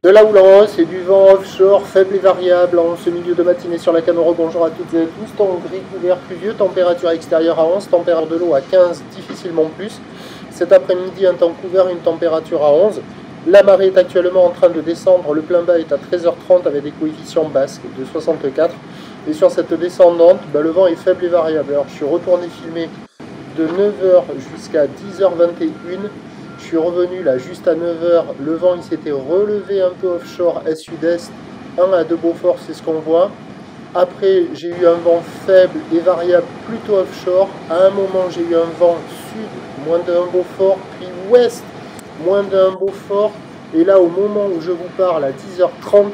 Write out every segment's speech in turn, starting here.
De la houle en hausse et du vent offshore faible et variable en ce milieu de matinée sur la Camaro. Bonjour à toutes et à tous. Temps gris, couvert, pluvieux, température extérieure à 11, température de l'eau à 15, difficilement plus. Cet après-midi, un temps couvert, une température à 11. La marée est actuellement en train de descendre. Le plein bas est à 13h30 avec des coefficients basques de 64. Et sur cette descendante, le vent est faible et variable. Alors je suis retourné filmer de 9h jusqu'à 10h21. Je suis revenu là juste à 9h, le vent il s'était relevé un peu offshore est-sud-est, 1 à 2 Beaufort, c'est ce qu'on voit. Après j'ai eu un vent faible et variable plutôt offshore. À un moment j'ai eu un vent sud, moins d'1 Beaufort, puis ouest, moins d'1 Beaufort. Et là au moment où je vous parle, à 10h30,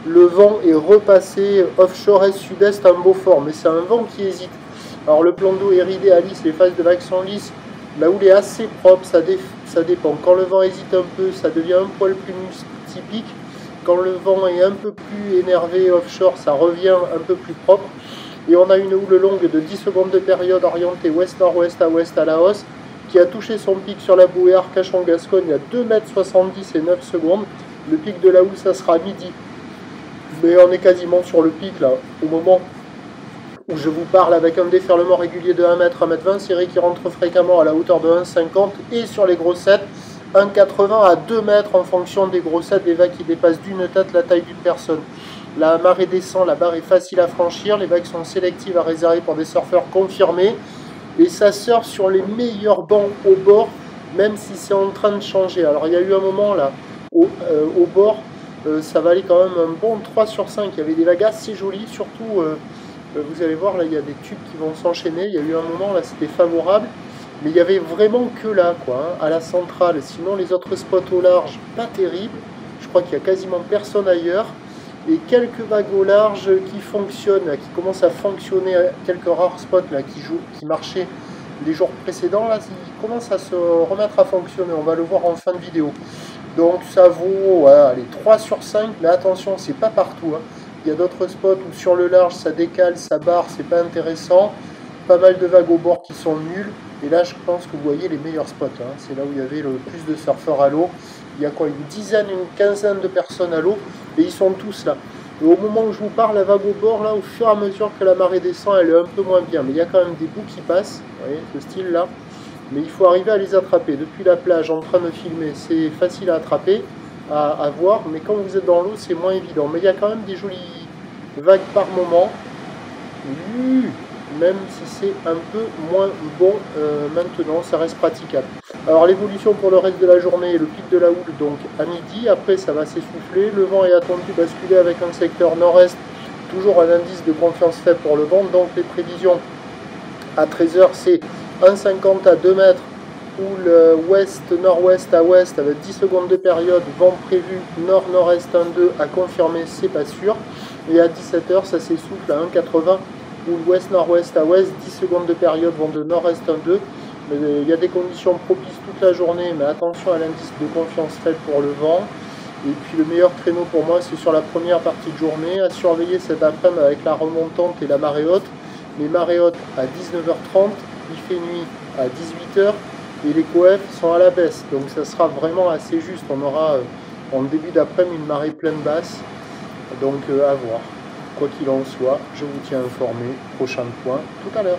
le vent est repassé offshore est-sud-est, un Beaufort. Mais c'est un vent qui hésite. Alors le plan d'eau est ridé à lisse, les phases de vagues sont lisses. La houle est assez propre, ça dépend. Quand le vent hésite un peu, ça devient un poil plus typique. Quand le vent est un peu plus énervé offshore, ça revient un peu plus propre. Et on a une houle longue de 10 secondes de période orientée ouest-nord-ouest à ouest à la hausse, qui a touché son pic sur la bouée Arcachon-Gascogne à 2,70 m et 9 secondes. Le pic de la houle, ça sera à midi. Mais on est quasiment sur le pic là, au moment où je vous parle, avec un déferlement régulier de 1 m, 1 m 20, série qui rentre fréquemment à la hauteur de 1,50 et sur les grossettes, 1,80 à 2 mètres en fonction des grossettes, des vagues qui dépassent d'une tête la taille d'une personne. La marée descend, la barre est facile à franchir, les vagues sont sélectives à réserver pour des surfeurs confirmés et ça surfe sur les meilleurs bancs au bord, même si c'est en train de changer. Alors il y a eu un moment là, au bord, ça valait quand même un bon 3 sur 5, il y avait des vagues assez jolies, surtout... vous allez voir, là, il y a des tubes qui vont s'enchaîner. Il y a eu un moment, là, c'était favorable. Mais il n'y avait vraiment que là, quoi, à la centrale. Sinon, les autres spots au large, pas terribles. Je crois qu'il n'y a quasiment personne ailleurs. Et quelques vagues au large qui fonctionnent, là, qui commencent à fonctionner. Quelques rares spots là, qui marchaient les jours précédents. Là, ils commencent à se remettre à fonctionner. On va le voir en fin de vidéo. Donc, ça vaut allez, 3 sur 5. Mais attention, c'est pas partout. Hein. Il y a d'autres spots où sur le large ça décale, ça barre, c'est pas intéressant. Pas mal de vagues au bord qui sont nulles. Et là je pense que vous voyez les meilleurs spots. Hein. C'est là où il y avait le plus de surfeurs à l'eau. Il y a quoi, une dizaine, une quinzaine de personnes à l'eau. Et ils sont tous là. Et au moment où je vous parle, la vague au bord, là, au fur et à mesure que la marée descend, elle est un peu moins bien. Mais il y a quand même des bouts qui passent. Vous voyez, ce style là. Mais il faut arriver à les attraper. Depuis la plage, en train de filmer, c'est facile à attraper. À voir, mais quand vous êtes dans l'eau, c'est moins évident. Mais il y a quand même des jolies vagues par moment, même si c'est un peu moins bon maintenant, ça reste praticable. Alors l'évolution pour le reste de la journée, le pic de la houle donc à midi, après ça va s'essouffler, le vent est attendu basculer avec un secteur nord-est, toujours un indice de confiance faible pour le vent, donc les prévisions à 13h c'est 1,50 à 2 mètres, houle ouest, nord-ouest à ouest avec 10 secondes de période, vent prévu nord-nord-est 1,2 à confirmer, c'est pas sûr. Et à 17h, ça s'essouffle à 1,80, houle ouest-nord-ouest à ouest, 10 secondes de période, vent de nord-est 1,2. Il y a des conditions propices toute la journée, mais attention à l'indice de confiance faible pour le vent. Et puis le meilleur créneau pour moi, c'est sur la première partie de journée, à surveiller cet après-midi avec la remontante et la marée haute. Les marées hautes à 19h30, il fait nuit à 18h. Et les coefs sont à la baisse, donc ça sera vraiment assez juste. On aura en début d'après-midi une marée pleine basse, donc à voir. Quoi qu'il en soit, je vous tiens informé. Prochain point tout à l'heure.